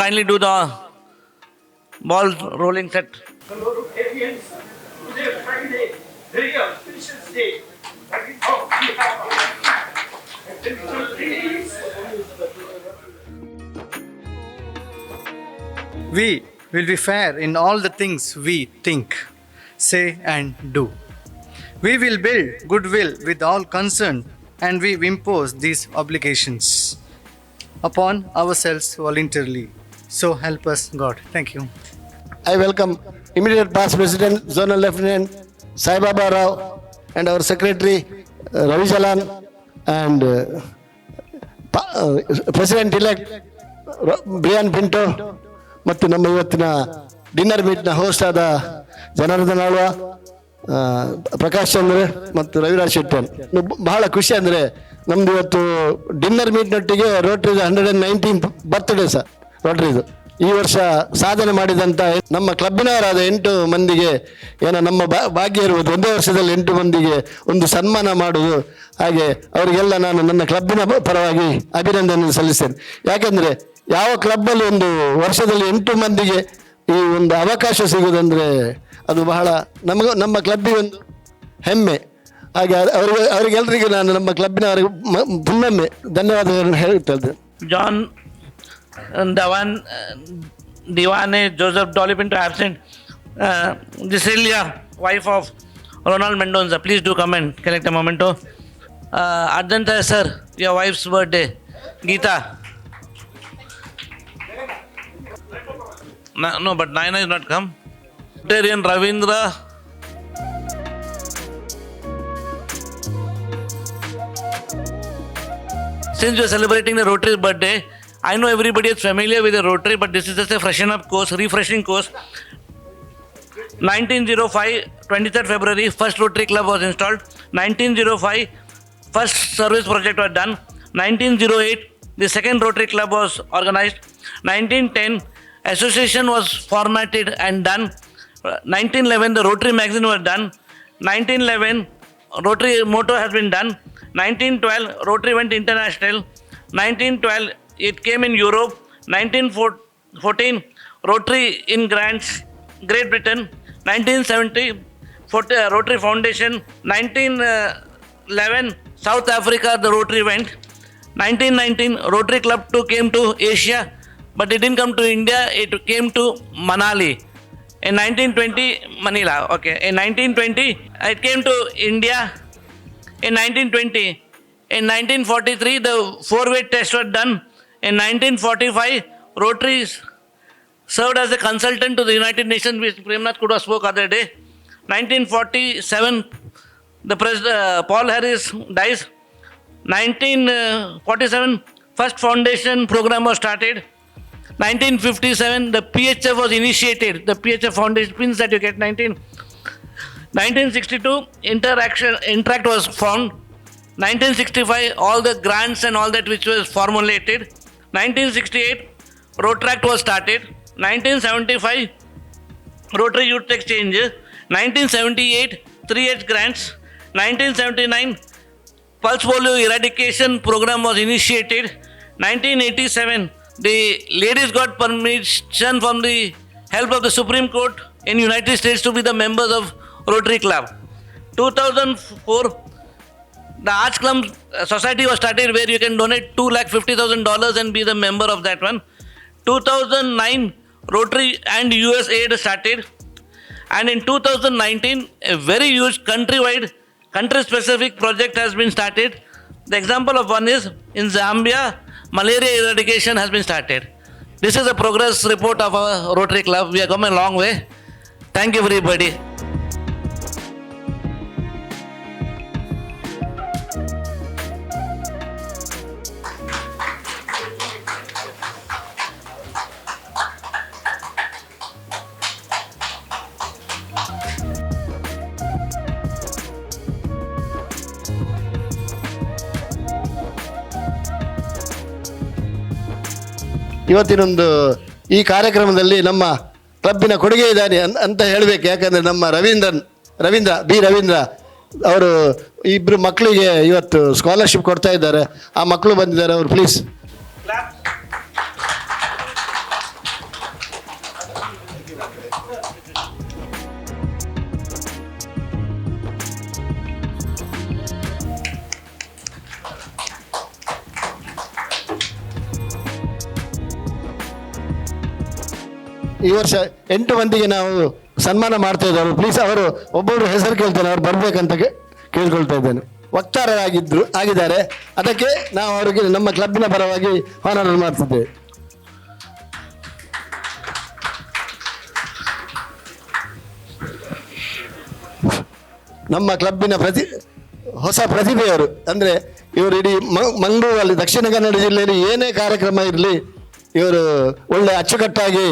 kindly do the ball rolling set. Hello Rotarians, today Friday, very auspicious day. That is how we have activities. We will be fair in all the things we think, say and do. We will build goodwill with all concerned, and we impose these obligations upon ourselves voluntarily. So help us God. Thank you. I welcome immediate past President, Zonal Lieutenant Sai Baba Rao, and our Secretary Ravi Jalan, and President-elect Brian Pinto, ಮತ್ತು ನಮ್ಮ ಇವತ್ತಿನ dinner ಮೀಟ್ನ host ಆದ ಜನಾರ್ದನ್ ಆಳ್ವ, ಪ್ರಕಾಶ್ ಚಂದ್ರ ಮತ್ತು ರವಿರಾಜ್ ಶೆಟ್ಟನ್. ಬಹಳ ಖುಷಿ ಅಂದರೆ ನಮ್ದು ಇವತ್ತು ಡಿನ್ನರ್ ಮೀಟ್ನೊಟ್ಟಿಗೆ ರೋಟ್ರಿದ 119th ಬರ್ತ್ಡೇ ಸರ್. ರೋಟ್ರಿದು ಈ ವರ್ಷ ಸಾಧನೆ ಮಾಡಿದಂಥ ನಮ್ಮ ಕ್ಲಬ್ಬಿನವರಾದ 8 ಮಂದಿಗೆ ಏನೋ ನಮ್ಮ ಭಾಗ್ಯ ಇರುವುದು, ಒಂದೇ ವರ್ಷದಲ್ಲಿ 8 ಮಂದಿಗೆ ಒಂದು ಸನ್ಮಾನ ಮಾಡುವುದು. ಹಾಗೆ ಅವರಿಗೆಲ್ಲ ನಾನು ನನ್ನ ಕ್ಲಬ್ಬಿನ ಪರವಾಗಿ ಅಭಿನಂದನೆ ಸಲ್ಲಿಸ್ತೇನೆ. ಯಾಕೆಂದರೆ ಯಾವ ಕ್ಲಬ್ಬಲ್ಲಿ ಒಂದು ವರ್ಷದಲ್ಲಿ 8 ಮಂದಿಗೆ ಈ ಒಂದು ಅವಕಾಶ ಸಿಗುವುದಂದರೆ ಅದು ಬಹಳ ನಮ್ಮ ಕ್ಲಬ್ಬಿಗೆ ಒಂದು ಹೆಮ್ಮೆ. ಹಾಗೆ ಅವರಿಗೆಲ್ಲರಿಗೂ ನಾನು ನಮ್ಮ ಕ್ಲಬ್ಬಿನವರಿಗೆ ಪುನೊಮ್ಮೆ ಧನ್ಯವಾದಗಳನ್ನು ಹೇಳುತ್ತಾ ಇದ್ದೇನೆ. John Divane Joseph Dolly Pinto absent. Cecilia, wife of Ronald Mendonza, please do come and collect a memento. Ardanta sir, your wife's birthday. Geeta. No, but Naina is not come. Rotarian Ravindra. Since you are celebrating the Rotary birthday, I know everybody is familiar with the Rotary, but this is just a freshen up course, refreshing course. 1905, 23rd February, first Rotary Club was installed. 1905, first service project was done. 1908, the second Rotary Club was organized. 1910, association was formatted and done. 1911, the Rotary magazine was done. 1911, Rotary motto has been done. 1912, Rotary went international. 1912, it came in Europe. 1914, Rotary in grants, Great Britain. 1970, Rotary Foundation. 1911, South Africa, the Rotary went. 1919, Rotary Club 2 came to Asia, but it didn't come to India, it came to Manali. In 1920, Manila, okay. In 1920, it came to India. In 1920, in 1943, the 4-way test was done. In 1945, Rotary served as a consultant to the United Nations, which Premnath Kuda spoke other day. 1947, the Paul Harris dies. 1947, first foundation program was started. 1957, the PHF was initiated, the PHF foundation pins that you get. 1962, Interact was formed. 1965, all the grants and all that which was formulated. 1968, Rotract was started. 1975, Rotary Youth Exchange. 1978, 3H grants. 1979, Pulse Polio Eradication Program was initiated. 1987, the ladies got permission from the help of the Supreme Court in United States to be the members of Rotary Club. 2004, the Arts Club Society was started, where you can donate $250,000 and be the member of that one. 2009, Rotary and US Aid started. And in 2019, a very huge countrywide, country-specific project has been started. The example of one is, in Zambia, malaria eradication has been started. This is a progress report of our Rotary Club. We have come a long way. Thank you, everybody. ಇವತ್ತಿನೊಂದು ಈ ಕಾರ್ಯಕ್ರಮದಲ್ಲಿ ನಮ್ಮ ಕ್ಲಬ್ಬಿನ ಕೊಡುಗೆ ಇದ್ದಾನೆ ಅಂತ ಹೇಳಬೇಕು. ಯಾಕಂದರೆ ನಮ್ಮ ರವೀಂದ್ರ ಅವರು ಇಬ್ಬರು ಮಕ್ಕಳಿಗೆ ಇವತ್ತು ಸ್ಕಾಲರ್ಶಿಪ್ ಕೊಡ್ತಾ ಇದ್ದಾರೆ. ಆ ಮಕ್ಕಳು ಬಂದಿದ್ದಾರೆ, ಅವರು ಪ್ಲೀಸ್. ಈ ವರ್ಷ 8 ಮಂದಿಗೆ ನಾವು ಸನ್ಮಾನ ಮಾಡ್ತಾ ಇದ್ದಾರೆ. ಪ್ಲೀಸ್ ಅವರು ಒಬ್ಬೊಬ್ಬರು ಹೆಸರು ಕೇಳ್ತೇನೆ, ಅವ್ರು ಬರ್ಬೇಕಂತ ಕೇಳ್ಕೊಳ್ತಾ ಇದ್ದೇನೆ. ಆಗಿದ್ದಾರೆ, ಅದಕ್ಕೆ ನಾವು ಅವರಿಗೆ ನಮ್ಮ ಕ್ಲಬ್ಬಿನ ಪರವಾಗಿ ಆನರ್ ಮಾಡ್ತಿದ್ದೇವೆ. ನಮ್ಮ ಕ್ಲಬ್ಬಿನ ಹೊಸ ಪ್ರತಿಭೆಯವರು, ಅಂದರೆ ಇವರು ಇಡೀ ಮಂಗಳೂರಲ್ಲಿ ದಕ್ಷಿಣ ಕನ್ನಡ ಜಿಲ್ಲೆಯಲ್ಲಿ ಏನೇ ಕಾರ್ಯಕ್ರಮ ಇರಲಿ ಇವರು ಒಳ್ಳೆ ಅಚ್ಚುಕಟ್ಟಾಗಿ,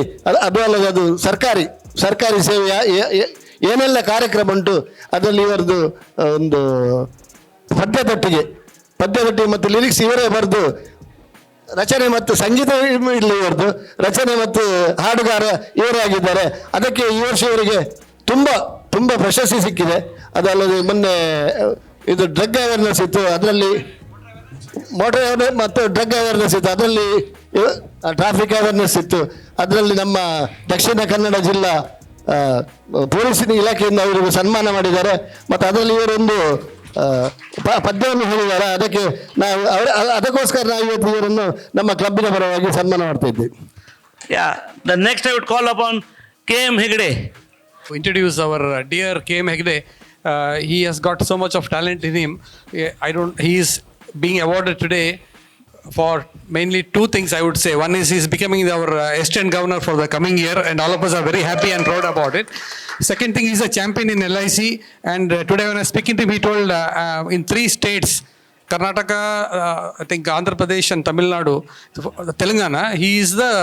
ಅದು ಅಲ್ಲದೆ ಅದು ಸರ್ಕಾರಿ ಸೇವೆಯ ಏನೆಲ್ಲ ಕಾರ್ಯಕ್ರಮ ಉಂಟು ಅದರಲ್ಲಿ ಇವರದು ಒಂದು ಪದ್ಯದೊಟ್ಟಿಗೆ ಮತ್ತು ಲಿರಿಕ್ಸ್ ಇವರೇ ಬರೆದು, ರಚನೆ ಮತ್ತು ಸಂಗೀತ ಇಲ್ಲಿ ಇವರದು, ರಚನೆ ಮತ್ತು ಹಾಡುಗಾರ ಇವರೇ ಆಗಿದ್ದಾರೆ. ಅದಕ್ಕೆ ಈ ವರ್ಷ ಇವರಿಗೆ ತುಂಬ ಪ್ರಶಸ್ತಿ ಸಿಕ್ಕಿದೆ. ಅದಲ್ಲದೆ ಮೊನ್ನೆ ಇದು ಡ್ರಗ್ ಅವೇರ್ನೆಸ್ ಇತ್ತು, ಅದರಲ್ಲಿ ಮೋಟರ್ ಅವೇರ್ನೆಸ್ ಮತ್ತು ಡ್ರಗ್ ಅವೇರ್ನೆಸ್ ಇತ್ತು, ಅದರಲ್ಲಿ ಟ್ರಾಫಿಕ್ ಅವೇರ್ನೆಸ್ ಇತ್ತು. ಅದರಲ್ಲಿ ನಮ್ಮ ದಕ್ಷಿಣ ಕನ್ನಡ ಜಿಲ್ಲಾ ಪೊಲೀಸ್ ಇಲಾಖೆಯಿಂದ ಅವರಿಗೆ ಸನ್ಮಾನ ಮಾಡಿದ್ದಾರೆ. ಮತ್ತು ಅದರಲ್ಲಿ ಇವರೊಂದು ಪದ್ಯವನ್ನು ಹೇಳಿದ್ದಾರೆ. ಅದಕ್ಕೋಸ್ಕರ ನಾವು ಇವತ್ತು ಇವರನ್ನು ನಮ್ಮ ಕ್ಲಬ್ಬಿನ ಪರವಾಗಿ ಸನ್ಮಾನ ಮಾಡ್ತಾ ಇದ್ದೇವೆ. The next I would call upon K.M. Hegde. Introduce our dear K.M. Hegde. He has got so much of talent in him. He is being awarded today for mainly two things, I would say. One is he's becoming our assistant governor for the coming year, and all of us are very happy and proud about it. Second thing, he's a champion in LIC, and today when I was speaking to him, he told in 3 states, Karnataka, I think Andhra Pradesh and Tamil Nadu, Telangana, he is the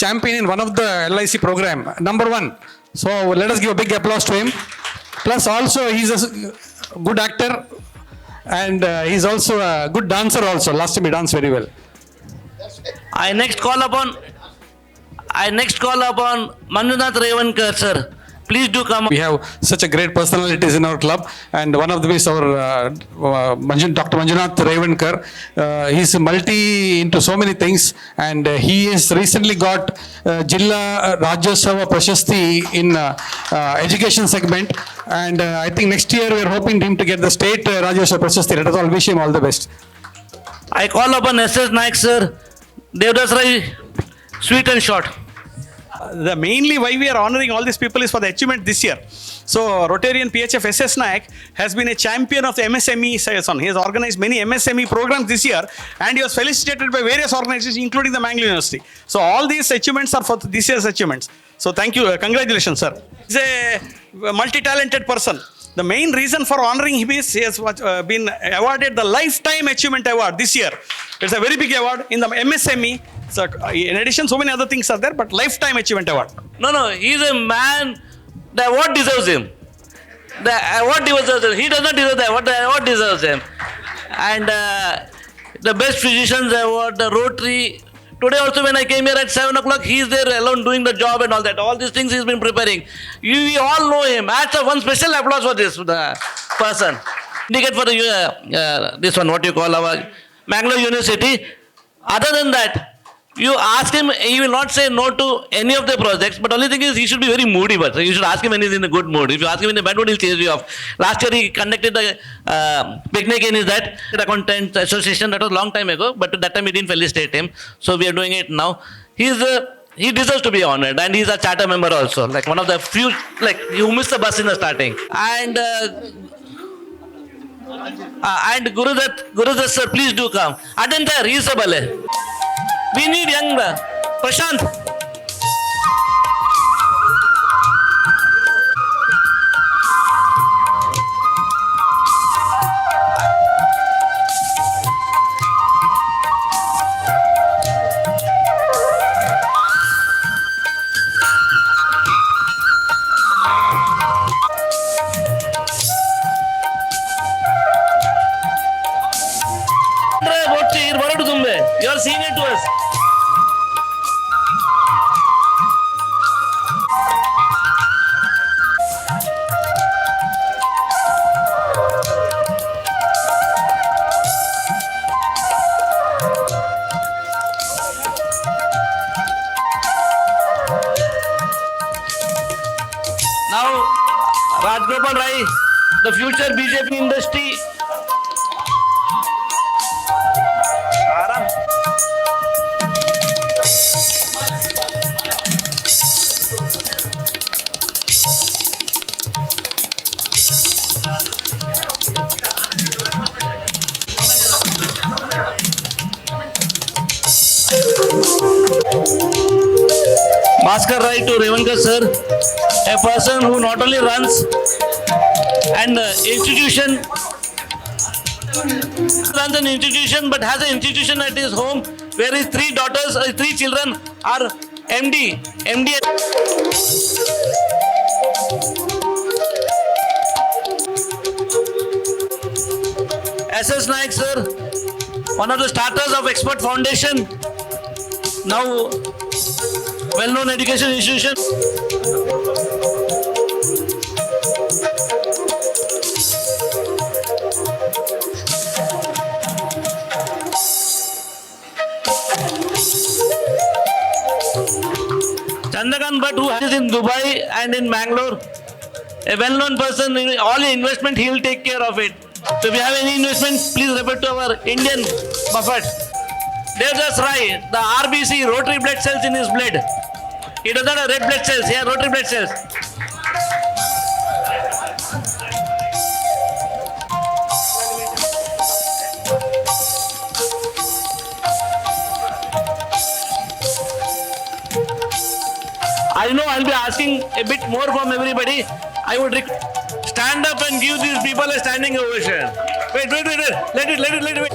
champion in one of the LIC program, number 1. So let us give a big applause to him. Plus also he's a good actor, and he's also a good dancer also. Last time he danced very well. I next call upon Manjunath Revankar sir. Please do come. We have such a great personalities in our club, and one of them is our Dr. Manjunath Revankar. He's multi into so many things, and he has recently got Jilla Rajyosava Prashasti in education segment, and I think next year we are hoping him to get the state Rajyosava Prashasti. Let us all wish him all the best. I call upon S.S. Naik sir. Devdas Rai, sweet and short. The mainly why we are honoring all these people is for the achievement this year. So Rotarian PHF SS Naik has been a champion of the MSME session. He has organized many MSME programs this year, and he was felicitated by various organizations including the Mangalore University. So all these achievements are for this year's achievements. So thank you, congratulations sir. He's a multi-talented person. The main reason for honoring him is he has been awarded the Lifetime Achievement Award this year. It's a very big award in the MSME. So in addition, so many other things are there, but Lifetime Achievement Award. No, he's a man. The award deserves him. The award deserves him. He does not deserve the award. The award deserves him. And the Best Physicians Award, the Rotary. Today also when I came here at 7 o'clock, he's there alone doing the job and all that. All these things he's been preparing. We all know him. That's one special applause for this person. Indicate for this one, what you call our Mangalore University. Other than that, you ask him, he will not say no to any of the projects, but only thing is he should be very moody. But you should ask him when he's in a good mood. If you ask him in a bad mood, he'll chase you off. Last year he conducted the picnic in his that Accountant Association. That was a long time ago, but that time we didn't felicitate him. So we are doing it now. He deserves to be honored, and he's a charter member also. Like one of the few, like you missed the bus in the starting. And Gurudat sir, please do come. Attend there, he is a ballet. We need young Prashant. You are senior to us. Now, Rajgopal Rai, the future BJP industry. Bhaskar Rai to Revankar sir, a person who not only runs an institution, but has an institution at his home where his three daughters, three children are MD. SS Naik sir, one of the starters of Expert Foundation, now well-known education institution. Chandrakant Bhatt, who is in Dubai and in Bangalore, a well-known person, all investment he will take care of it. So if you have any investment, please refer to our Indian Buffett. Devdas Rai, the RBC, rotary blood cells in his blood. He does not have red blood cells, he has rotary blood cells. I know I'll be asking a bit more from everybody. I would stand up and give these people a standing ovation. Wait. Let it.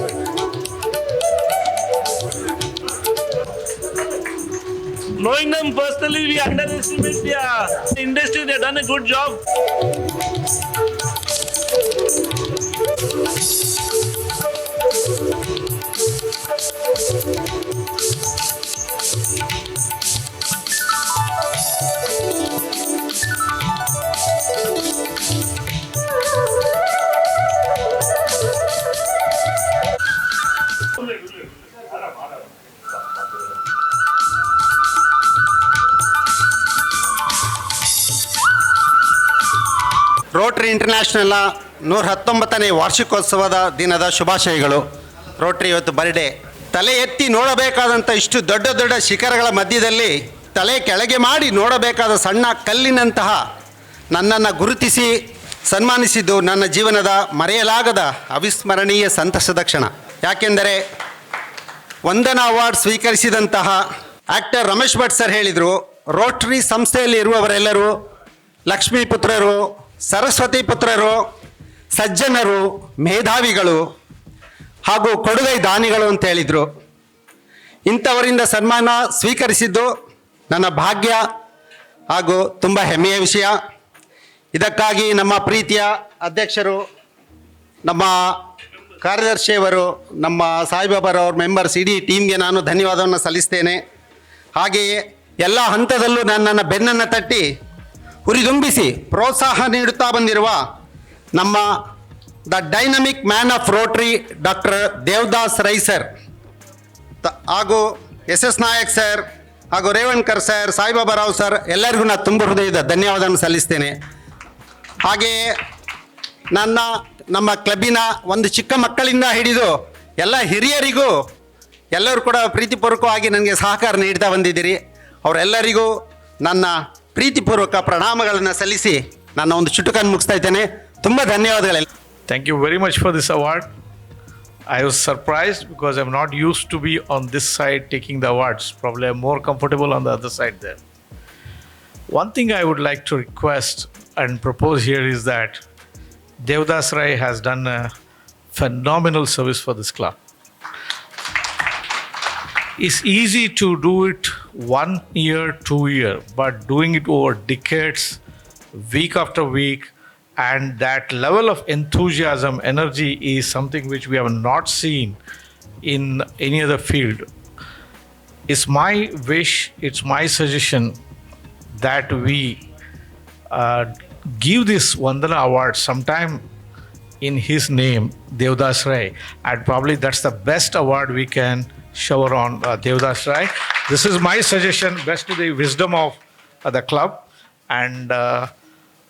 Knowing them personally, we underestimate the industry. They've done a good job. Rotary ಇಂಟರ್ನ್ಯಾಷನಲ್ನ 119ನೇ ವಾರ್ಷಿಕೋತ್ಸವದ ದಿನದ ಶುಭಾಶಯಗಳು. Rotary ಇವತ್ತು birthday. ತಲೆ ಎತ್ತಿ ನೋಡಬೇಕಾದಂಥ ಇಷ್ಟು ದೊಡ್ಡ ದೊಡ್ಡ ಶಿಖರಗಳ ಮಧ್ಯದಲ್ಲಿ ತಲೆ ಕೆಳಗೆ ಮಾಡಿ ನೋಡಬೇಕಾದ ಸಣ್ಣ ಕಲ್ಲಿನಂತಹ ನನ್ನನ್ನು ಗುರುತಿಸಿ ಸನ್ಮಾನಿಸಿದ್ದು ನನ್ನ ಜೀವನದ ಮರೆಯಲಾಗದ ಅವಿಸ್ಮರಣೀಯ ಸಂತಸದ ಕ್ಷಣ. ಯಾಕೆಂದರೆ ವಂದನಾ ಅವಾರ್ಡ್ ಸ್ವೀಕರಿಸಿದಂತಹ ಆ್ಯಕ್ಟರ್ ರಮೇಶ್ ಭಟ್ ಸರ್ ಹೇಳಿದರು, ರೋಟ್ರಿ ಸಂಸ್ಥೆಯಲ್ಲಿ ಇರುವವರೆಲ್ಲರೂ ಲಕ್ಷ್ಮೀ ಪುತ್ರರು, ಸರಸ್ವತಿ ಪುತ್ರರು, ಸಜ್ಜನರು, ಮೇಧಾವಿಗಳು ಹಾಗೂ ಕೊಡುಗೈ ದಾನಿಗಳು ಅಂತ ಹೇಳಿದರು. ಇಂಥವರಿಂದ ಸನ್ಮಾನ ಸ್ವೀಕರಿಸಿದ್ದು ನನ್ನ ಭಾಗ್ಯ ಹಾಗೂ ತುಂಬ ಹೆಮ್ಮೆಯ ವಿಷಯ. ಇದಕ್ಕಾಗಿ ನಮ್ಮ ಪ್ರೀತಿಯ ಅಧ್ಯಕ್ಷರು, ನಮ್ಮ ಕಾರ್ಯದರ್ಶಿಯವರು, ನಮ್ಮ ಸಾಯಿಬಾಬಾರವ್ರ ಮೆಂಬರ್ಸ್, ಇಡೀ ಟೀಮ್ಗೆ ನಾನು ಧನ್ಯವಾದವನ್ನು ಸಲ್ಲಿಸ್ತೇನೆ. ಹಾಗೆಯೇ ಎಲ್ಲ ಹಂತದಲ್ಲೂ ನನ್ನನ್ನು ಬೆನ್ನನ್ನು ತಟ್ಟಿ ಹುರಿದುಂಬಿಸಿ ಪ್ರೋತ್ಸಾಹ ನೀಡುತ್ತಾ ಬಂದಿರುವ ನಮ್ಮ the dynamic man of Rotary doctor Devadas Rai sir ಹಾಗೂ SS ನಾಯಕ್ ಸರ್ ಹಾಗೂ ರೇವಣ್ಕರ್ ಸರ್, ಸಾಯಿಬಾಬಾರಾವ್ ಸರ್, ಎಲ್ಲರಿಗೂ ನಾನು ತುಂಬ ಹೃದಯದ ಧನ್ಯವಾದವನ್ನು ಸಲ್ಲಿಸ್ತೇನೆ. ಹಾಗೆಯೇ ನಮ್ಮ ಕ್ಲಬ್ಬಿನ ಒಂದು ಚಿಕ್ಕ ಮಕ್ಕಳಿಂದ ಹಿಡಿದು ಎಲ್ಲ ಹಿರಿಯರಿಗೂ ಎಲ್ಲರೂ ಕೂಡ ಪ್ರೀತಿಪೂರ್ವಕವಾಗಿ ನನಗೆ ಸಹಕಾರ ನೀಡ್ತಾ ಬಂದಿದ್ದೀರಿ. ಅವರೆಲ್ಲರಿಗೂ ನನ್ನ ಪ್ರೀತಿಪೂರ್ವಕ ಪ್ರಣಾಮಗಳನ್ನು ಸಲ್ಲಿಸಿ ನನ್ನ ಒಂದು ಚುಟುಕನ್ನು ಮುಗಿಸ್ತಾ ಇದ್ದೇನೆ. ತುಂಬ ಧನ್ಯವಾದಗಳು. Thank you very much for this award. I was surprised because I'm not used to be on this side taking the awards. Probably I'm more comfortable on the other side there. One thing I would like to request and propose here is that Devdas Rai has done a phenomenal service for this club. It's easy to do it 1 year, 2 year, but doing it over decades, week after week, and that level of enthusiasm, energy is something which we have not seen in any other field. It's my wish, it's my suggestion that we give this Vandana Award sometime in his name, Devdas Rai, and probably that's the best award we can shower on Devdas Rai. This is my suggestion, best to the wisdom of the club, and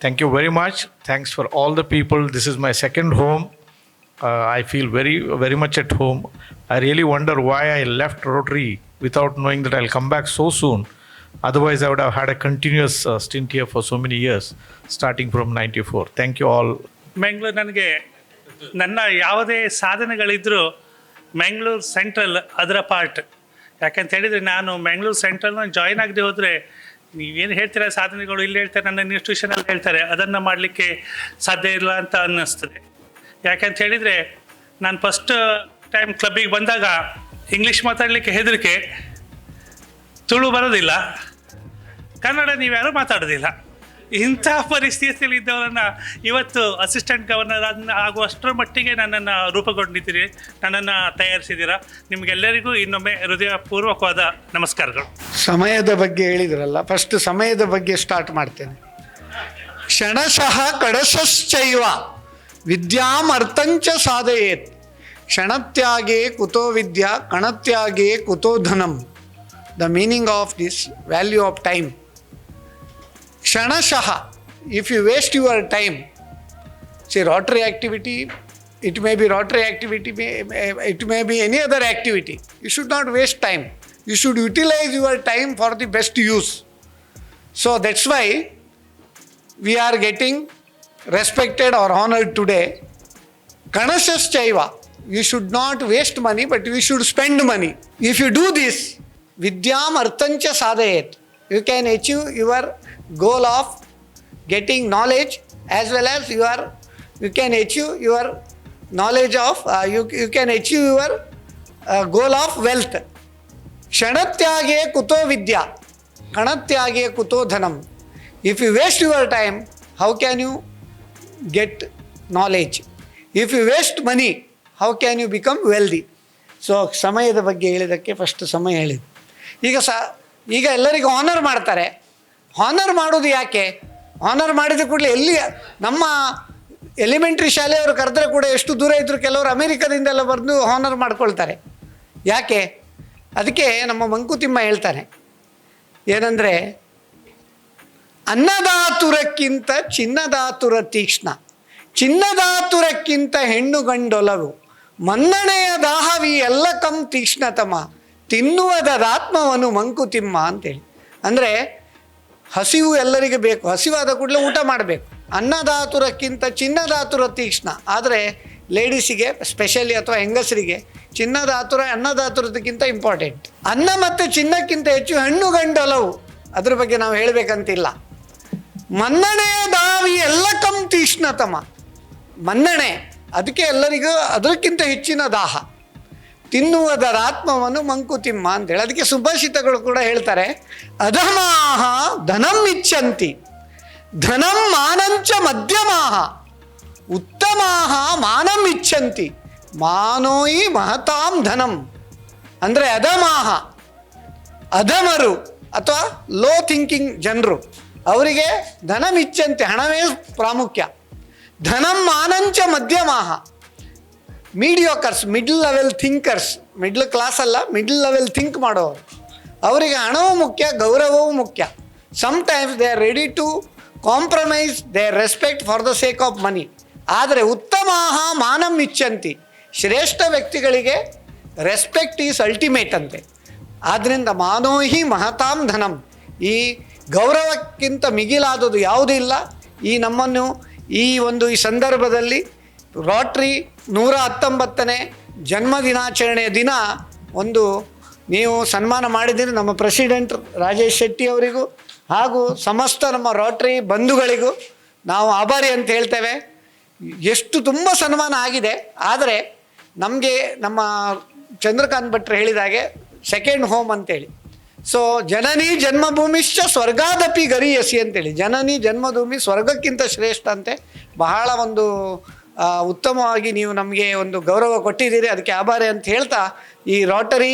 Thank you very much. Thanks for all the people. This is my second home. I feel very, very much at home. I really wonder why I left Rotary without knowing that I'll come back so soon. Otherwise, I would have had a continuous stint here for so many years, starting from 94. Thank you all. Mangalore ನನಗೆ ನನ್ನ ಯಾವುದೇ ಸಾಧನೆಗಳಿದ್ದರೂ Mangalore central ಅದರ part. ಯಾಕಂತ ಹೇಳಿದರೆ ನಾನು Mangalore ಸೆಂಟ್ರಲ್ನ join ಆಗದೆ ಹೋದರೆ ನೀವೇನು ಹೇಳ್ತೀರಾ ಸಾಧನೆಗಳು ಇಲ್ಲಿ ಹೇಳ್ತಾರೆ, ನನ್ನ ಇನ್ಸ್ಟಿಟ್ಯೂಷನಲ್ಲಿ ಹೇಳ್ತಾರೆ, ಅದನ್ನು ಮಾಡಲಿಕ್ಕೆ ಸಾಧ್ಯ ಇಲ್ಲ ಅಂತ ಅನ್ನಿಸ್ತದೆ. ಯಾಕಂತ ಹೇಳಿದರೆ ನಾನು ಫಸ್ಟ್ ಟೈಮ್ ಕ್ಲಬ್ಬಿಗೆ ಬಂದಾಗ ಇಂಗ್ಲೀಷ್ ಮಾತಾಡಲಿಕ್ಕೆ ಹೆದರಿಕೆ, ತುಳು ಬರೋದಿಲ್ಲ, ಕನ್ನಡ ನೀವ್ಯಾರೂ ಮಾತಾಡೋದಿಲ್ಲ. ಇಂಥ ಪರಿಸ್ಥಿತಿಯಲ್ಲಿ ಇದ್ದವರನ್ನು ಇವತ್ತು ಅಸಿಸ್ಟೆಂಟ್ ಗವರ್ನರ್ ಆಗುವಷ್ಟರ ಮಟ್ಟಿಗೆ ನನ್ನನ್ನು ರೂಪುಗೊಂಡಿದ್ದೀರಿ, ನನ್ನನ್ನು ತಯಾರಿಸಿದ್ದೀರಾ. ನಿಮಗೆಲ್ಲರಿಗೂ ಇನ್ನೊಮ್ಮೆ ಹೃದಯಪೂರ್ವಕವಾದ ನಮಸ್ಕಾರಗಳು. ಸಮಯದ ಬಗ್ಗೆ ಹೇಳಿದ್ರಲ್ಲ, ಫಸ್ಟ್ ಸಮಯದ ಬಗ್ಗೆ ಸ್ಟಾರ್ಟ್ ಮಾಡ್ತೇನೆ. ಕ್ಷಣಶಃ ಕಡಶಶ್ಚೈವ ವಿದ್ಯಾಮರ್ಥಂಚ ಸಾಧಯೇತ್. ಕ್ಷಣತ್ಯಾಗೇ ಕುತೋ ವಿದ್ಯಾ ಕಣತ್ಯಾಗೇ ಕುತೋ ಧನಂ. The meaning of this value of time. Kshanashah, if you waste your time, say Rotary activity, it may be Rotary activity, it may be any other activity. You should not waste time. You should utilize your time for the best use. So that's why we are getting respected or honored today. Kanashaschaiva, you should not waste money, but you should spend money. If you do this, vidyam arthancha sadhayet, you can achieve your goal of getting knowledge as well as you can achieve your knowledge of you can achieve your goal of wealth. Kshanatyaage kuto vidya kanatyage kuto dhanam. If you waste your time, how can you get knowledge? If you waste money, how can you become wealthy? So ಸಮಯದ ಬಗ್ಗೆ ಹೇಳಿದ್ದಕ್ಕೆ first ಸಮಯ ಹೇಳಿದ್ದು. ಈಗ ಎಲ್ಲರಿಗೂ honour ಮಾಡ್ತಾರೆ. Honour ಮಾಡೋದು ಯಾಕೆ? ಹಾನರ್ ಮಾಡಿದ ಕೂಡಲೇ ಎಲ್ಲಿ ನಮ್ಮ ಎಲಿಮೆಂಟ್ರಿ ಶಾಲೆಯವರು ಕರೆದ್ರೆ ಕೂಡ ಎಷ್ಟು ದೂರ ಇದ್ದರೂ ಕೆಲವರು ಅಮೇರಿಕಾದಿಂದೆಲ್ಲ ಬಂದು ಹಾನರ್ ಮಾಡ್ಕೊಳ್ತಾರೆ. ಯಾಕೆ? ಅದಕ್ಕೆ ನಮ್ಮ ಮಂಕುತಿಮ್ಮ ಹೇಳ್ತಾನೆ ಏನಂದರೆ, ಅನ್ನದಾತುರಕ್ಕಿಂತ ಚಿನ್ನದಾತುರ ತೀಕ್ಷ್ಣ, ಚಿನ್ನದಾತುರಕ್ಕಿಂತ ಹೆಣ್ಣು ಗಂಡೊಲವು, ಮನ್ನಣೆಯ ದಾಹವಿ ಎಲ್ಲ ಕಂ ತೀಕ್ಷ್ಣತಮ, ತಿನ್ನುವುದಾತ್ಮವನು ಮಂಕುತಿಮ್ಮ ಅಂತೇಳಿ. ಅಂದರೆ ಹಸಿವು ಎಲ್ಲರಿಗೆ ಬೇಕು, ಹಸಿವಾದ ಕೂಡಲೇ ಊಟ ಮಾಡಬೇಕು. ಅನ್ನದಾತುರಕ್ಕಿಂತ ಚಿನ್ನದಾತುರ ತೀಕ್ಷ್ಣ. ಆದರೆ ಲೇಡೀಸಿಗೆ ಸ್ಪೆಷಲಿ ಅಥವಾ ಹೆಂಗಸರಿಗೆ ಚಿನ್ನದಾತುರ ಅನ್ನದಾತುರದಕ್ಕಿಂತ ಇಂಪಾರ್ಟೆಂಟ್. ಅನ್ನ ಮತ್ತು ಚಿನ್ನಕ್ಕಿಂತ ಹೆಚ್ಚು ಹೆಣ್ಣು ಗಂಡೊಲವು, ಅದ್ರ ಬಗ್ಗೆ ನಾವು ಹೇಳಬೇಕಂತಿಲ್ಲ. ಮನ್ನಣೆಯ ದಾವಿ ಎಲ್ಲ ಕಂ ತೀಕ್ಷ್ಣತಮ, ಮನ್ನಣೆ ಅದಕ್ಕೆ ಎಲ್ಲರಿಗೂ ಅದಕ್ಕಿಂತ ಹೆಚ್ಚಿನ ದಾಹ. ತಿನ್ನುವುದರಾತ್ಮವನ್ನು ಮಂಕುತಿಮ್ಮ ಅಂತೇಳಿ. ಅದಕ್ಕೆ ಸುಭಾಷಿತಗಳು ಕೂಡ ಹೇಳ್ತಾರೆ, ಅಧಮಾಹ ಧನಂ ಇಚ್ಛಂತಿ, ಧನಂ ಮಾನಂಚ ಮಧ್ಯಮಾಹ, ಉತ್ತಮಾಹ ಮಾನಂ ಇಚ್ಛಂತಿ, ಮಾನೋಯಿ ಮಹತಾಂ ಧನಂ. ಅಂದರೆ ಅಧಮಾಹ, ಅಧಮರು ಅಥವಾ ಲೋ ಥಿಂಕಿಂಗ್ ಜನರು, ಅವರಿಗೆ ಧನಂ ಇಚ್ಛಂತಿ, ಹಣವೇ ಪ್ರಾಮುಖ್ಯ. ಧನಂ ಮಾನಂಚ ಮಧ್ಯಮಾಹ, mediocres, middle level thinkers, middle class ಅಲ್ಲ, ಮಿಡ್ಲ್ ಲೆವೆಲ್ ಥಿಂಕ್ ಮಾಡೋರು, ಅವರಿಗೆ ಹಣವೂ ಮುಖ್ಯ, ಗೌರವವೂ ಮುಖ್ಯ. Sometimes they are ready to compromise their respect for the sake of money. ಆದರೆ ಉತ್ತಮಾಹ ಮಾನಂ ಇಚ್ಛಂತಿ, ಶ್ರೇಷ್ಠ ವ್ಯಕ್ತಿಗಳಿಗೆ ರೆಸ್ಪೆಕ್ಟ್ ಈಸ್ ಅಲ್ಟಿಮೇಟ್ ಅಂತೆ. ಆದ್ದರಿಂದ ಮಾನೋಹಿ ಮಹತಾಂ ಧನಂ, ಈ ಗೌರವಕ್ಕಿಂತ ಮಿಗಿಲಾದದು ಯಾವುದೂ ಇಲ್ಲ. ಈ ನಮ್ಮನ್ನು ಈ ಸಂದರ್ಭದಲ್ಲಿ ರೋಟ್ರಿ 119ನೇ ಜನ್ಮದಿನಾಚರಣೆಯ ದಿನ ನೀವು ಸನ್ಮಾನ ಮಾಡಿದ್ದೀರಿ. ನಮ್ಮ ಪ್ರೆಸಿಡೆಂಟ್ ರಾಜೇಶ್ ಶೆಟ್ಟಿ ಅವರಿಗೂ ಹಾಗೂ ಸಮಸ್ತ ನಮ್ಮ ರೋಟ್ರಿ ಬಂಧುಗಳಿಗೂ ನಾವು ಆಭಾರಿ ಅಂತ ಹೇಳ್ತೇವೆ. ಎಷ್ಟು ತುಂಬ ಸನ್ಮಾನ ಆಗಿದೆ. ಆದರೆ ನಮಗೆ ನಮ್ಮ ಚಂದ್ರಕಾಂತ್ ಭಟ್ರು ಹೇಳಿದಾಗೆ ಸೆಕೆಂಡ್ ಹೋಮ್ ಅಂತೇಳಿ. ಸೊ ಜನನಿ ಜನ್ಮಭೂಮಿಶ್ಚ ಸ್ವರ್ಗಾದಪಿ ಗರೀಯಸಿ ಅಂತೇಳಿ, ಜನನಿ ಜನ್ಮಭೂಮಿ ಸ್ವರ್ಗಕ್ಕಿಂತ ಶ್ರೇಷ್ಠ ಅಂತೆ. ಬಹಳ ಉತ್ತಮವಾಗಿ ನೀವು ನಮಗೆ ಗೌರವ ಕೊಟ್ಟಿದ್ದೀರಿ, ಅದಕ್ಕೆ ಆಭಾರಿ ಅಂತ ಹೇಳ್ತಾ, ಈ ರೋಟರಿ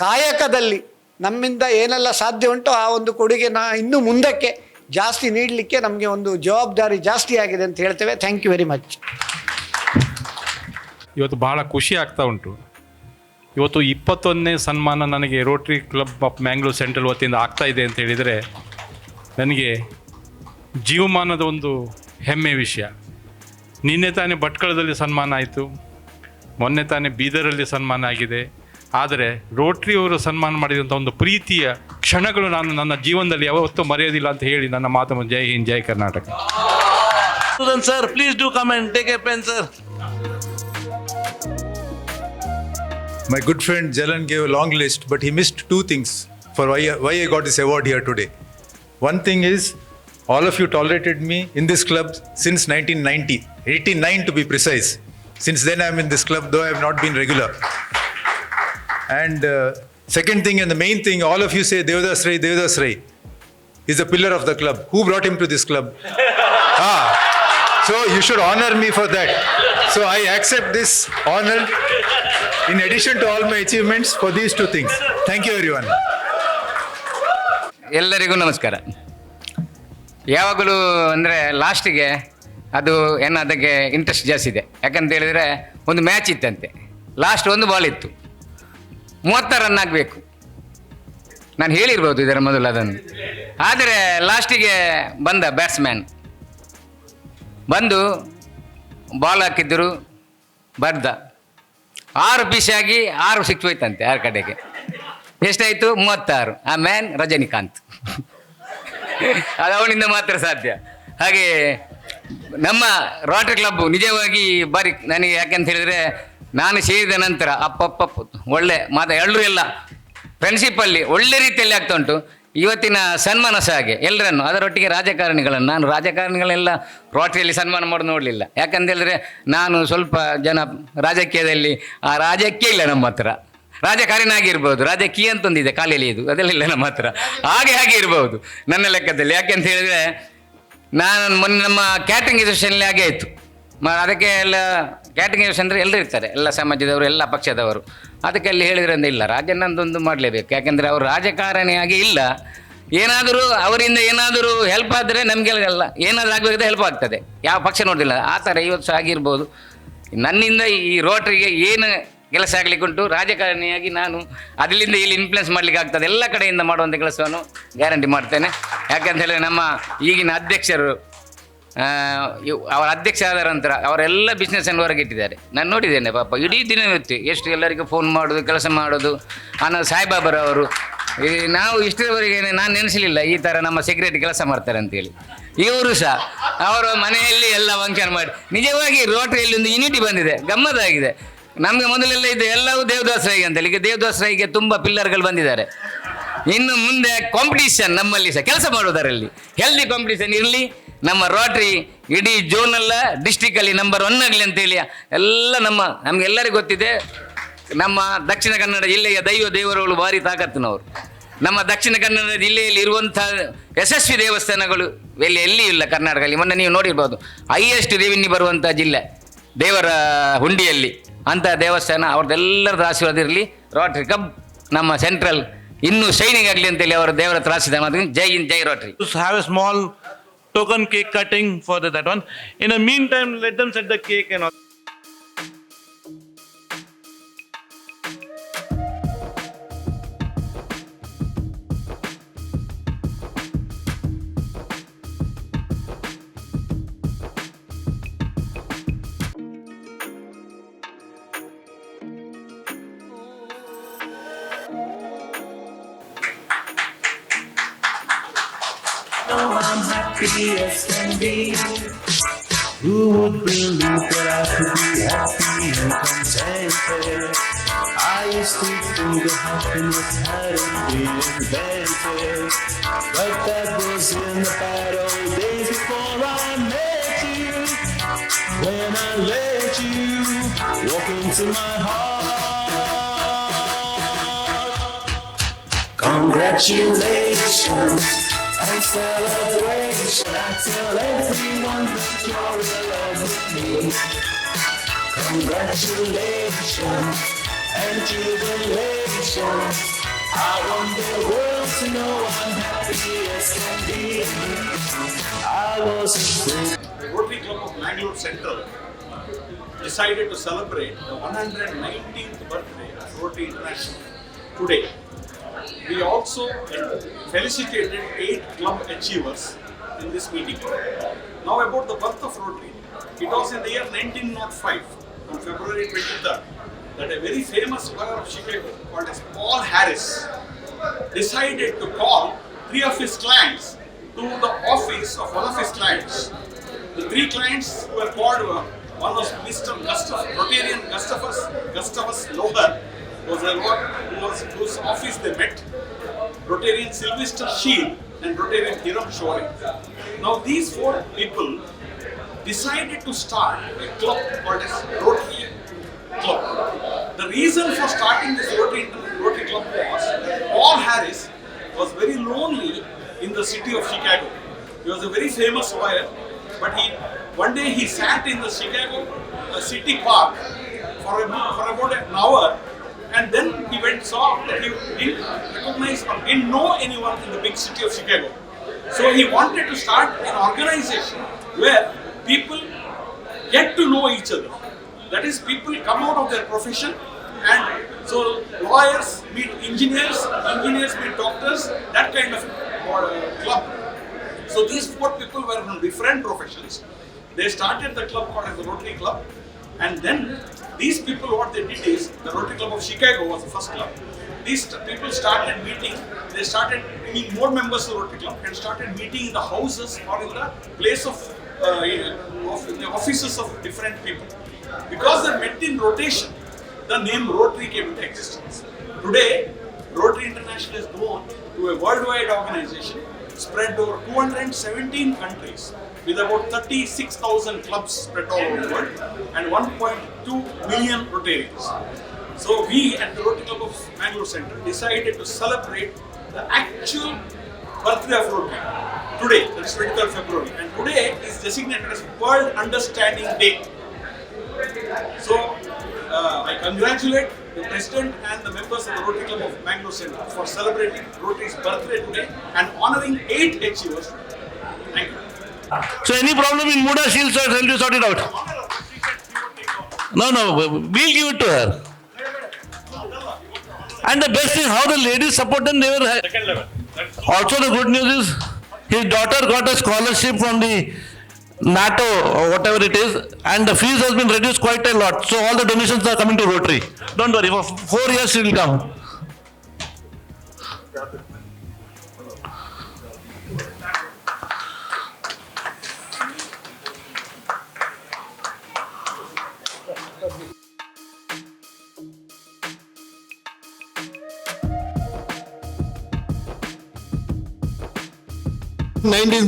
ಕಾಯಕದಲ್ಲಿ ನಮ್ಮಿಂದ ಏನೆಲ್ಲ ಸಾಧ್ಯ ಉಂಟೋ ಆ ಕೊಡುಗೆ ಇನ್ನೂ ಮುಂದಕ್ಕೆ ಜಾಸ್ತಿ ನೀಡಲಿಕ್ಕೆ ನಮಗೆ ಜವಾಬ್ದಾರಿ ಜಾಸ್ತಿ ಆಗಿದೆ ಅಂತ ಹೇಳ್ತೇವೆ. Thank you very much. ಇವತ್ತು ಬಹಳ ಖುಷಿ ಆಗ್ತಾ ಉಂಟು. ಇವತ್ತು 21ನೇ ಸನ್ಮಾನ ನನಗೆ Rotary club of Mangalore central ವತಿಯಿಂದ ಆಗ್ತಾ ಇದೆ ಅಂತ ಹೇಳಿದರೆ ನನಗೆ ಜೀವಮಾನದ ಒಂದು ಹೆಮ್ಮೆ ವಿಷಯ. ನಿನ್ನೆ ತಾನೇ ಭಟ್ಕಳದಲ್ಲಿ ಸನ್ಮಾನ ಆಯಿತು, ಮೊನ್ನೆ ತಾನೇ ಬೀದರಲ್ಲಿ ಸನ್ಮಾನ ಆಗಿದೆ. ಆದರೆ ರೋಟ್ರಿಯವರು ಸನ್ಮಾನ ಮಾಡಿದಂಥ ಒಂದು ಪ್ರೀತಿಯ ಕ್ಷಣಗಳು ನಾನು ನನ್ನ ಜೀವನದಲ್ಲಿ ಯಾವತ್ತೂ ಮರೆಯೋದಿಲ್ಲ ಅಂತ ಹೇಳಿ ನನ್ನ ಮಾತನ್ನು ಜೈ ಹಿಂದ್, ಜೈ Karnataka. Sir, please do come and take a pen, sir. My good friend Jalan gave a long list, but he missed two things for why I got this award here today. One thing is, all of you tolerated me in this club since 1990, 89 to be precise. Since then I am in this club, though I have not been regular. And second thing and the main thing, all of you say Devdas Rai is the pillar of the club. Who brought him to this club? So you should honor me for that. So I accept this honor in addition to all my achievements for these two things. Thank you everyone. ಎಲ್ಲರಿಗೂ ನಮಸ್ಕಾರ. ಯಾವಾಗಲೂ ಅಂದರೆ ಲಾಸ್ಟಿಗೆ ಅದು ಏನು ಅದಕ್ಕೆ interest ಜಾಸ್ತಿ ಇದೆ. ಯಾಕಂತ ಹೇಳಿದರೆ ಒಂದು ಮ್ಯಾಚ್ ಇತ್ತಂತೆ, ಲಾಸ್ಟ್ ಒಂದು ಬಾಲ್ ಇತ್ತು, 30 ರನ್ ಆಗಬೇಕು. ನಾನು ಹೇಳಿರ್ಬೋದು ಇದರ ಮೊದಲು ಅದನ್ನು. ಆದರೆ ಲಾಸ್ಟಿಗೆ ಬಂದ ಬ್ಯಾಟ್ಸ್ಮ್ಯಾನ್ ಬಂದು ಬಾಲ್ ಹಾಕಿದ್ದರು, ಬರ್ದ 6 ಪೀಸ್ ಆಗಿ 6 ಸಿಕ್ಸ್ ಹೋಯ್ತಂತೆ 6 ಕಡೆಗೆ. ಎಷ್ಟಾಯಿತು? 36. ಆ ಮ್ಯಾನ್ ರಜನಿಕಾಂತ್. ಅದು ಅವನಿಂದ ಮಾತ್ರ ಸಾಧ್ಯ. ಹಾಗೆ ನಮ್ಮ ರೋಟರಿ ಕ್ಲಬ್ ನಿಜವಾಗಿ ಬಾರಿ ನನಗೆ, ಯಾಕೆಂತ ಹೇಳಿದರೆ ನಾನು ಸೇರಿದ ನಂತರ ಒಳ್ಳೆ ಎಲ್ಲರೂ ಎಲ್ಲ ಫ್ರೆಂಡ್ಶಿಪ್ಪಲ್ಲಿ ಒಳ್ಳೆ ರೀತಿಯಲ್ಲಿ ಆಗ್ತಾ ಉಂಟು. ಇವತ್ತಿನ ಸನ್ಮಾನ ಸಹ ಹಾಗೆ ಎಲ್ಲರನ್ನು, ಅದರೊಟ್ಟಿಗೆ ರಾಜಕಾರಣಿಗಳನ್ನು. ನಾನು ರಾಜಕಾರಣಿಗಳೆಲ್ಲ ರೋಟರಿಯಲ್ಲಿ ಸನ್ಮಾನ ಮಾಡೋದು ನೋಡಲಿಲ್ಲ. ಯಾಕಂತ ಹೇಳಿದ್ರೆ ನಾನು ಸ್ವಲ್ಪ ಜನ ರಾಜಕೀಯದಲ್ಲಿ ಆ ರಾಜಕೀಯ ಇಲ್ಲ ನಮ್ಮ ಹತ್ರ. ರಾಜಕಾರಣ ಆಗಿರ್ಬೋದು, ರಾಜಕೀಯ ಅಂತ ಒಂದಿದೆ ಕಾಲೆಯಲ್ಲಿ, ಇದು ಅದೆಲ್ಲ ಇಲ್ಲ ನಮ್ಮ ಹತ್ರ. ಹಾಗೆ ಇರ್ಬೋದು ನನ್ನ ಲೆಕ್ಕದಲ್ಲಿ. ಯಾಕೆಂತ ಹೇಳಿದರೆ ನಾನು ಮೊನ್ನೆ ನಮ್ಮ ಕ್ಯಾಟ್ರಿಂಗ್ ಅಸೋಸಿಯೇಷನ್ಲಿ ಹಾಗೆ ಆಯಿತು. ಅದಕ್ಕೆ ಎಲ್ಲ ಕ್ಯಾಟ್ರಿಂಗ್ ಅಸೋಸಿಯೇಷನ್ ಅಂದರೆ ಎಲ್ಲರೂ ಇರ್ತಾರೆ, ಎಲ್ಲ ಸಮಾಜದವರು, ಎಲ್ಲ ಪಕ್ಷದವರು. ಅದಕ್ಕೆ ಅಲ್ಲಿ ಹೇಳಿದ್ರಿಂದ ಇಲ್ಲ, ರಾಜನಂದೊಂದು ಮಾಡಲೇಬೇಕು. ಯಾಕೆಂದರೆ ಅವರು ರಾಜಕಾರಣಿಯಾಗಿ ಇಲ್ಲ. ಏನಾದರೂ ಅವರಿಂದ ಏನಾದರೂ ಹೆಲ್ಪ್ ಆದರೆ ನಮಗೆಲ್ಲ ಏನಾದರೂ ಆಗಬೇಕಾದ್ರೆ ಹೆಲ್ಪ್ ಆಗ್ತದೆ, ಯಾವ ಪಕ್ಷ ನೋಡೋದಿಲ್ಲ. ಆ ಥರ ಇವತ್ತು ಸಹ ಆಗಿರ್ಬೋದು. ನನ್ನಿಂದ ಈ ರೋಟರಿಗೆ ಏನು ಕೆಲಸ ಆಗಲಿಕ್ಕೆ ಉಂಟು, ರಾಜಕಾರಣಿಯಾಗಿ ನಾನು ಅದರಿಂದ ಇಲ್ಲಿ ಇನ್ಫ್ಲುಯೆನ್ಸ್ ಮಾಡಲಿಕ್ಕೆ ಆಗ್ತದೆ. ಎಲ್ಲ ಕಡೆಯಿಂದ ಮಾಡುವಂಥ ಕೆಲಸವನ್ನು ಗ್ಯಾರಂಟಿ ಮಾಡ್ತೇನೆ. ಯಾಕಂತ ಹೇಳಿದ್ರೆ ನಮ್ಮ ಈಗಿನ ಅಧ್ಯಕ್ಷರು, ಅವರ ಅಧ್ಯಕ್ಷ ಆದ ನಂತರ ಅವರೆಲ್ಲ ಬಿಸ್ನೆಸ್ಸನ್ನು ಹೊರಗಿಟ್ಟಿದ್ದಾರೆ. ನಾನು ನೋಡಿದ್ದೇನೆ ಪಾಪ, ಇಡೀ ದಿನವಿತ್ತು ಎಷ್ಟು ಎಲ್ಲರಿಗೂ ಫೋನ್ ಮಾಡೋದು, ಕೆಲಸ ಮಾಡೋದು. ಸಾಯಿಬಾಬರವರು, ನಾವು ಇಷ್ಟರವರೆಗೆ ನಾನು ನೆನೆಸಲಿಲ್ಲ ಈ ಥರ ನಮ್ಮ ಸೆಕ್ರೆಟರಿ ಕೆಲಸ ಮಾಡ್ತಾರೆ ಅಂತೇಳಿ. ಇವರು ಸಹ ಅವರ ಮನೆಯಲ್ಲಿ ಎಲ್ಲ ಫಂಕ್ಷನ್ ಮಾಡಿ ನಿಜವಾಗಿ ರೋಟರಿಯಲ್ಲಿ ಒಂದು ಯೂನಿಟಿ ಬಂದಿದೆ, ಗಮ್ಮತ್ತಾಗಿದೆ. ನಮಗೆ ಮೊದಲೆಲ್ಲ ಇದೆ ಎಲ್ಲವೂ ದೇವದಾಸ್ ರೈಗೆ ಅಂತೇಳಿ. ಈಗ ದೇವದಾಸ್ ರೈಗೆ ತುಂಬ ಪಿಲ್ಲರ್ಗಳು ಬಂದಿದ್ದಾರೆ. ಇನ್ನು ಮುಂದೆ ಕಾಂಪಿಟೀಷನ್ ನಮ್ಮಲ್ಲಿ ಸಹ ಕೆಲಸ ಮಾಡೋದರಲ್ಲಿ ಹೆಲ್ದಿ ಕಾಂಪಿಟೀಷನ್ ಇರಲಿ. ನಮ್ಮ ರೋಟರಿ ಇಡೀ ಝೋನಲ್ಲ ಡಿಸ್ಟಿಕಲ್ಲಿ ನಂಬರ್ 1 ಆಗಲಿ ಅಂತೇಳಿ ಎಲ್ಲ ನಮಗೆಲ್ಲರಿಗೂ ಗೊತ್ತಿದೆ. ನಮ್ಮ ದಕ್ಷಿಣ ಕನ್ನಡ ಜಿಲ್ಲೆಯ ದೇವರುಗಳು ಭಾರಿ ತಾಕತ್ತಿನವರು. ನಮ್ಮ ದಕ್ಷಿಣ ಕನ್ನಡ ಜಿಲ್ಲೆಯಲ್ಲಿ ಇರುವಂಥ ಯಶಸ್ವಿ ದೇವಸ್ಥಾನಗಳು ಎಲ್ಲಿ ಇಲ್ಲ ಕರ್ನಾಟಕದಲ್ಲಿ. ಮೊನ್ನೆ ನೀವು ನೋಡಿರ್ಬೋದು, ಹೈಯೆಸ್ಟ್ ರೆವಿನ್ಯೂ ಬರುವಂಥ ಜಿಲ್ಲೆ ದೇವರ ಹುಂಡಿಯಲ್ಲಿ ಅಂಥ ದೇವಸ್ಥಾನ. ಅವ್ರದ್ದೆಲ್ಲರದ ಆಶೀರ್ವಾದ ಇರಲಿ. ರೋಟರಿ ಕ್ಲಬ್ ನಮ್ಮ ಸೆಂಟ್ರಲ್ ಇನ್ನೂ ಶೈನಿಂಗ್ ಆಗಲಿ ಅಂತೇಳಿ ಅವರ ದೇವರ ತ್ರಾಸಿದ ಮಾತು. ಜೈ ಹಿಂದ್, ಜೈ Rotary. Have a small token cake cutting for that one. In the meantime, let them set the cake and all. I'm happy as can be. Who would believe that I could be happy and contented? I used to think that happiness hadn't been invented, but that was in the bad old days before I met you. When I let you walk into my heart. Congratulations and celebration. I tell everyone that you're in love with me. Congratulations and jubilation. I want the world to know I'm happy as can be. I was afraid. The Rotary Club of Mangalore Central decided to celebrate the 119th birthday of Rotary International today. We also felicitated 8 club achievers in this meeting. Now about the birth of Rotary. It was in the year 1905, on February 23rd, that a very famous lawyer of Chicago called as Paul Harris decided to call 3 of his clients to the office of one of his clients. The 3 clients who were called were, one was Mr. Rotarian Gustavus Loher, was a lawyer whose office they met, Rotarian Sylvester Shield and Rotarian Hiram Shore. Now these 4 people decided to start a club called as Rotary Club. The reason for starting this Rotary Club was that Paul Harris was very lonely in the city of Chicago. He was a very famous lawyer, but one day he sat in the Chicago city park for about an hour, and then he saw that he didn't recognize or didn't know anyone in the big city of Chicago. So he wanted to start an organization where people get to know each other. That is, people come out of their profession, and so lawyers meet engineers, engineers meet doctors, that kind of club. So these 4 people were from different professions. They started the club called as the Rotary Club, and then these people, what they did is, the Rotary Club of Chicago was the first club. These people started meeting, they started bringing more members to the Rotary Club and started meeting in the houses or in the place of the offices of different people. Because they met in rotation, the name Rotary came into existence. Today, Rotary International is known to a worldwide organization spread over 217 countries with about 36,000 clubs spread all over the world and 1.2 million Rotarians. So we at the Rotary Club of Mangalore Center decided to celebrate the actual birthday of Rotary today, that is 23rd February, and today is designated as World Understanding Day. So I congratulate the President and the members of the Rotary Club of Mangalore Center for celebrating Rotary's birthday today and honoring 8 achievers. Thank you. So any problem in Muda, she'll help you sort it out. No, we'll give it to her. And the best is how the ladies support them. They were Second level. also, the good news is his daughter got a scholarship from the NATO or whatever it is, and the fees has been reduced quite a lot. So all the donations are coming to Rotary. Don't worry, for 4 years she will come.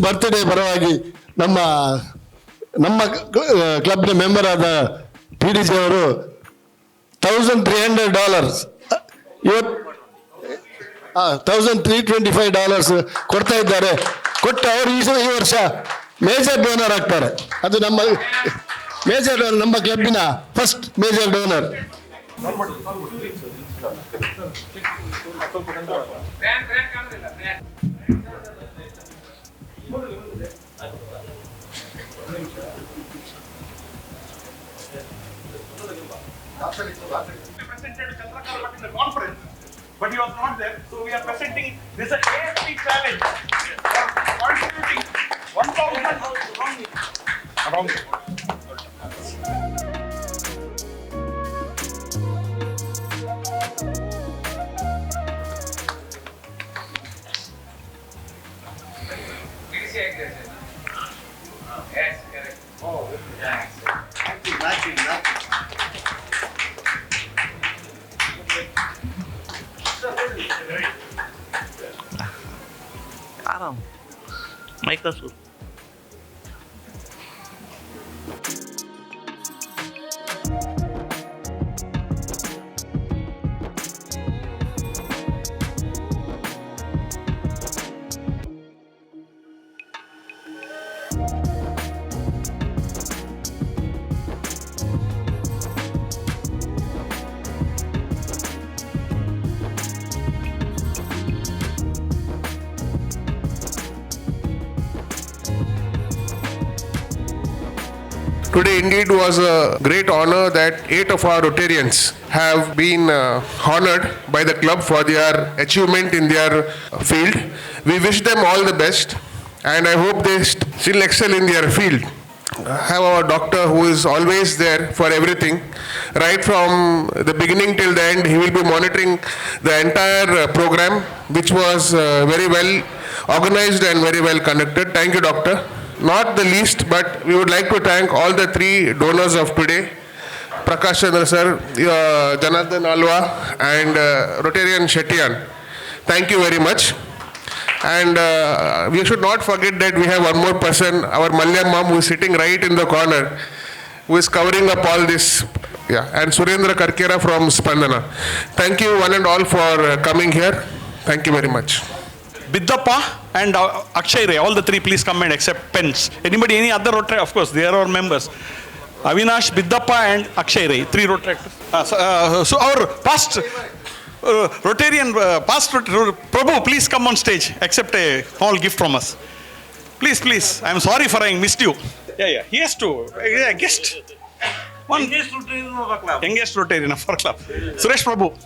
Birthday ಪರವಾಗಿ ನಮ್ಮ ಕ್ಲಬ್ನ member ಆದ PDC ಅವರು $1,300 $1,325 ಕೊಡ್ತಾ ಇದ್ದಾರೆ. ಕೊಟ್ಟು ಅವರು ಈ ವರ್ಷ ಮೇಜರ್ ಡೋನರ್ ಆಗ್ತಾರೆ. ಅದು ನಮ್ಮ ಕ್ಲಬ್ಬಿನ first major donor. Presented Chandrakar in the conference, but he was not there. So we are presenting this AFP challenge for contributing 1,000 around. Yes, correct. Oh, yes. Matching. Aram. Microsoft. Today indeed was a great honor that 8 of our Rotarians have been honored by the club for their achievement in their field. We wish them all the best and I hope they still excel in their field. Have our doctor who is always there for everything. Right from the beginning till the end, he will be monitoring the entire program, which was very well organized and very well conducted. Thank you, doctor. Not the least, but we would like to thank all the three donors of today. Prakash Chandra sir, Janardhan Alwa, and Rotarian Shettian. Thank you very much. And we should not forget that we have one more person, our Malyam mom, who is sitting right in the corner, who is covering up all this. Yeah, and Surendra Karkera from Spandana. Thank you one and all for coming here. Thank you very much. Biddappa and Akshay Ray, all the three, please come and accept pens. Anybody, any other Rotary? Of course, they are our members. Avinash, Biddappa and Akshay Ray, three Rotary. So our past Rotarian, past Prabhu, please come on stage, accept a small gift from us. Please, I'm sorry for having missed you. Yeah, he has to, guest. One youngest Rotarian of our club. Youngest Rotarian of our club. Suresh Prabhu.